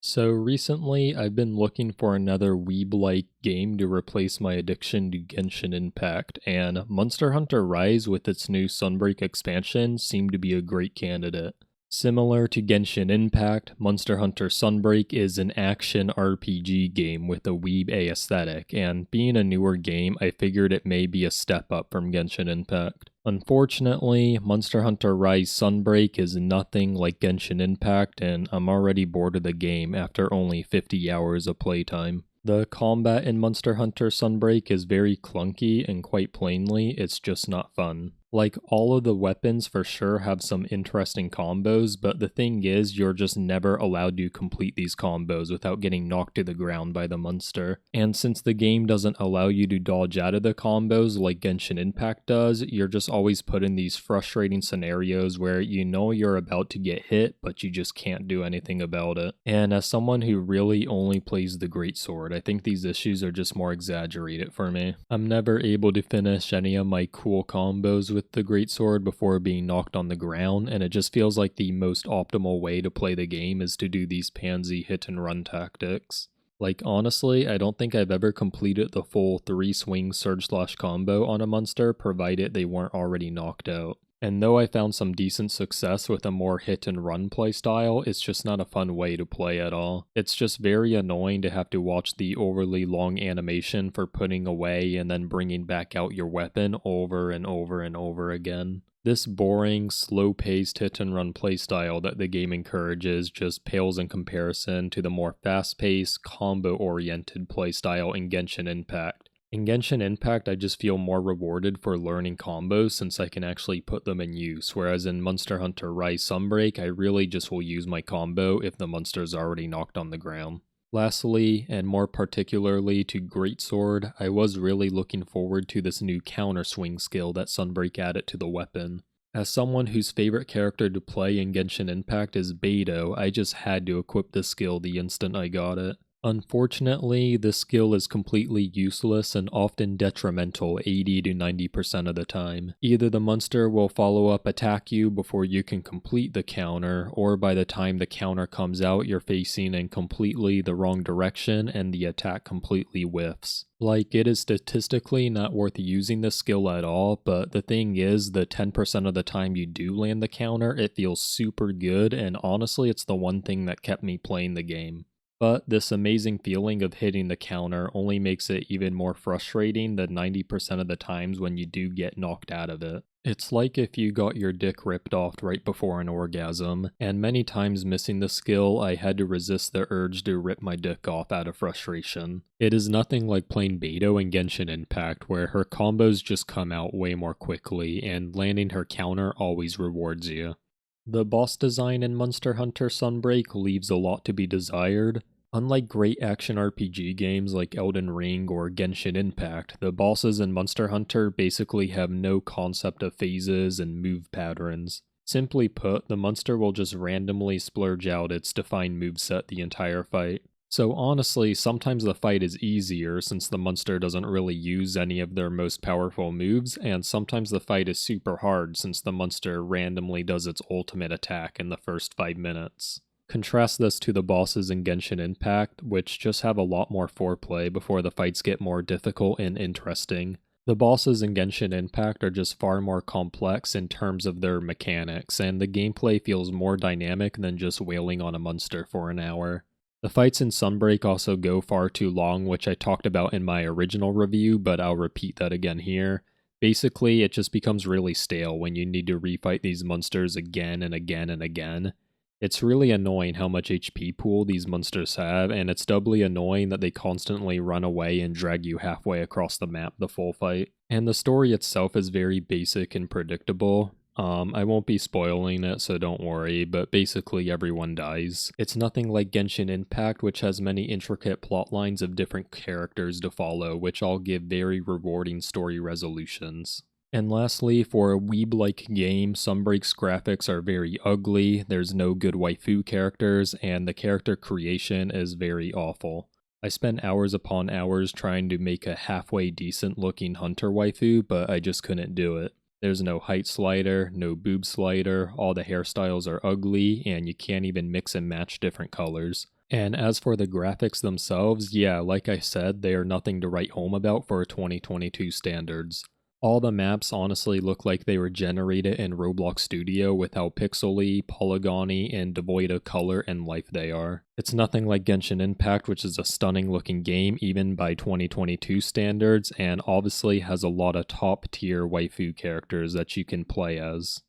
So recently, I've been looking for another weeb-like game to replace my addiction to Genshin Impact, and Monster Hunter Rise with its new Sunbreak expansion seemed to be a great candidate. Similar to Genshin Impact, Monster Hunter Sunbreak is an action RPG game with a weeb aesthetic, and being a newer game, I figured it may be a step up from Genshin Impact. Unfortunately, Monster Hunter Rise Sunbreak is nothing like Genshin Impact, and I'm already bored of the game after only 50 hours of playtime. The combat in Monster Hunter Sunbreak is very clunky, and quite plainly, it's just not fun. Like, all of the weapons for sure have some interesting combos, but the thing is, you're just never allowed to complete these combos without getting knocked to the ground by the monster. And since the game doesn't allow you to dodge out of the combos like Genshin Impact does, you're just always put in these frustrating scenarios where you know you're about to get hit, but you just can't do anything about it. And as someone who really only plays the Greatsword, I think these issues are just more exaggerated for me. I'm never able to finish any of my cool combos with the Greatsword before being knocked on the ground, and it just feels like the most optimal way to play the game is to do these pansy hit and run tactics. Like, honestly, I don't think I've ever completed the full 3 swing surge slash combo on a monster provided they weren't already knocked out. And though I found some decent success with a more hit and run playstyle, it's just not a fun way to play at all. It's just very annoying to have to watch the overly long animation for putting away and then bringing back out your weapon over and over and over again. This boring, slow-paced hit-and-run playstyle that the game encourages just pales in comparison to the more fast-paced, combo-oriented playstyle in Genshin Impact. In Genshin Impact, I just feel more rewarded for learning combos since I can actually put them in use, whereas in Monster Hunter Rise Sunbreak, I really just will use my combo if the monster's already knocked on the ground. Lastly, and more particularly to Greatsword, I was really looking forward to this new counter swing skill that Sunbreak added to the weapon. As someone whose favorite character to play in Genshin Impact is Beidou, I just had to equip this skill the instant I got it. Unfortunately, this skill is completely useless and often detrimental 80 to 90% of the time. Either the monster will follow up attack you before you can complete the counter, or by the time the counter comes out you're facing in completely the wrong direction and the attack completely whiffs. Like, it is statistically not worth using this skill at all, but the thing is, the 10% of the time you do land the counter, it feels super good, and honestly it's the one thing that kept me playing the game. But this amazing feeling of hitting the counter only makes it even more frustrating the 90% of the times when you do get knocked out of it. It's like if you got your dick ripped off right before an orgasm, and many times missing the skill, I had to resist the urge to rip my dick off out of frustration. It is nothing like playing Beidou in Genshin Impact, where her combos just come out way more quickly, and landing her counter always rewards you. The boss design in Monster Hunter Sunbreak leaves a lot to be desired. Unlike great action RPG games like Elden Ring or Genshin Impact, the bosses in Monster Hunter basically have no concept of phases and move patterns. Simply put, the monster will just randomly splurge out its defined moveset the entire fight. So honestly, sometimes the fight is easier since the monster doesn't really use any of their most powerful moves, and sometimes the fight is super hard since the monster randomly does its ultimate attack in the first 5 minutes. Contrast this to the bosses in Genshin Impact, which just have a lot more foreplay before the fights get more difficult and interesting. The bosses in Genshin Impact are just far more complex in terms of their mechanics, and the gameplay feels more dynamic than just wailing on a monster for an hour. The fights in Sunbreak also go far too long, which I talked about in my original review, but I'll repeat that again here. Basically, it just becomes really stale when you need to refight these monsters again and again and again. It's really annoying how much HP pool these monsters have, and it's doubly annoying that they constantly run away and drag you halfway across the map the full fight. And the story itself is very basic and predictable. I won't be spoiling it, so don't worry, but basically everyone dies. It's nothing like Genshin Impact, which has many intricate plot lines of different characters to follow, which all give very rewarding story resolutions. And lastly, for a weeb-like game, Sunbreak's graphics are very ugly, there's no good waifu characters, and the character creation is very awful. I spent hours upon hours trying to make a halfway decent looking hunter waifu, but I just couldn't do it. There's no height slider, no boob slider, all the hairstyles are ugly, and you can't even mix and match different colors. And as for the graphics themselves, yeah, like I said, they are nothing to write home about for 2022 standards. All the maps honestly look like they were generated in Roblox Studio with how pixely, polygony, and devoid of color and life they are. It's nothing like Genshin Impact, which is a stunning looking game even by 2022 standards, and obviously has a lot of top tier waifu characters that you can play as.